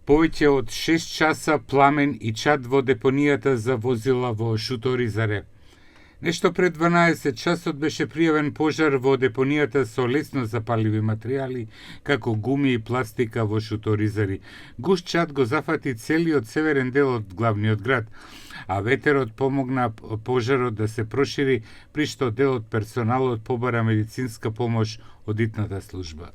Повеќе од 6 часа пламен и чад во депонијата за возила во Шуторизаре. Нешто пред 12 часот беше пријавен пожар во депонијата со лесно запаливи материјали, како гуми и пластика во Шуторизари. Густ чад го зафати целиот северен дел од главниот град, а ветерот помогна пожарот да се прошири, при што дел од персоналот побара медицинска помош од итната служба.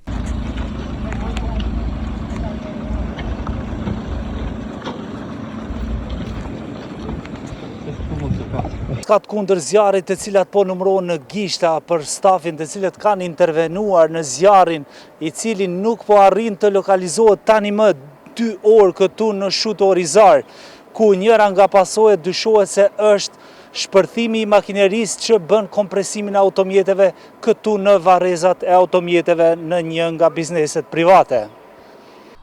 Kat kundër zjarrit të cilat po numërohen në gishta për stafin të cilët kanë intervenuar në zjarrin i cili nuk po arrin të lokalizohet tani më 2 orë këtu në Shutorizar, ku njëra nga pasojat dyshohet se është shpërthimi i makinerisë që bën kompresimin e automjeteve këtu në varrezat e automjeteve në një nga bizneset private.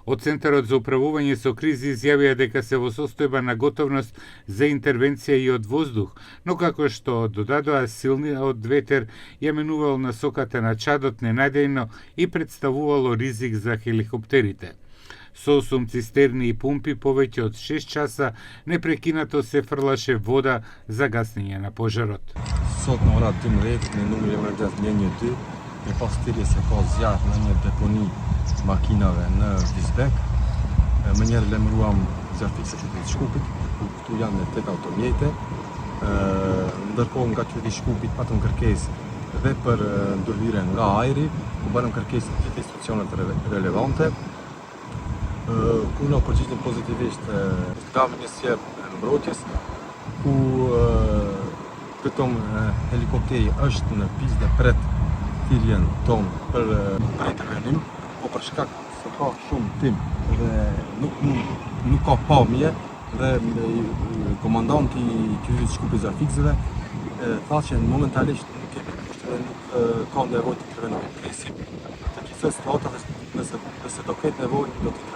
Од Центарот за управување со кризи изјавија дека се во состојба на готовност за интервенција и од воздух, но како што додадоа силниот ветер ја менувал насоката на чадот ненајдејно и представувало ризик за хеликоптерите. Со 8 цистерни и пумпи повеќе од 6 часа непрекинато се фрлаше вода за гаснење на пожарот. Sot në orat 12 në numri emergjens 112 e pas thirrjes se ka zjarr në një deponi makinave në Vizbek. Më njerë lemëruam zjarfikse qytetit Shkupit, ku këtu janë 8 automjete. Ndërkohë nga qyteti Shkupit patëm kërkesë dhe për ndërhyrje nga ajri, ku bërëm kërkesë të gjithë institucionet relevante. Ku në përgjigjem pozitivisht nga Ministria e Mbrojtjes, ku këtom helikopteri është në pistë dhe pret thirrjen tonë për intervenim, po për shkak se ka shumë tim dhe nuk ka pamje dhe komandanti i qytetit Shkupit Zarfikseve tha që momentalisht nuk kemi kushte dhe nuk ka nevojë të intervenojmë. Presim të gjithë situatave, nëse do ketë nevojë do të intervenojmë.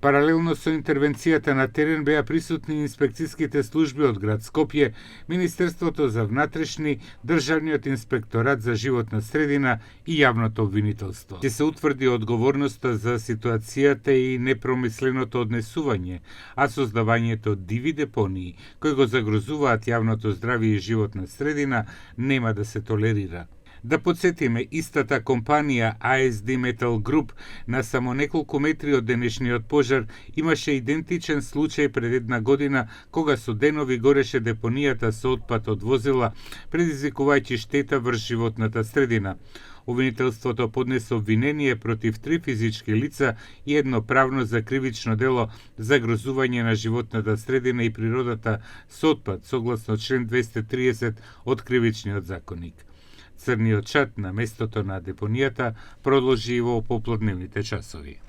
Паралелно со интервенцијата на терен беа присутни инспекцијските служби од град Скопје, Министерството за внатрешни, Државниот инспекторат за животна средина и јавното обвинителство. Ќе се утврди одговорноста за ситуацијата и непромисленото однесување, а создавањето диви депонии кои го загрозуваат јавното здравје и животна средина нема да се толерира. Да подсетиме, истата компанија ASD Metal Group на само неколку метри од денешниот пожар имаше идентичен случај пред 1 година, кога со денови гореше депонијата со отпад од возила, предизвикувајќи штета врз животната средина. Обвинителството поднесе обвинение против 3 физички лица и едно правно за кривично дело загрозување на животната средина и природата со отпад, согласно член 230 од Кривичниот законник. Црниот чад на местото на депонијата продолжи во попладневните часови.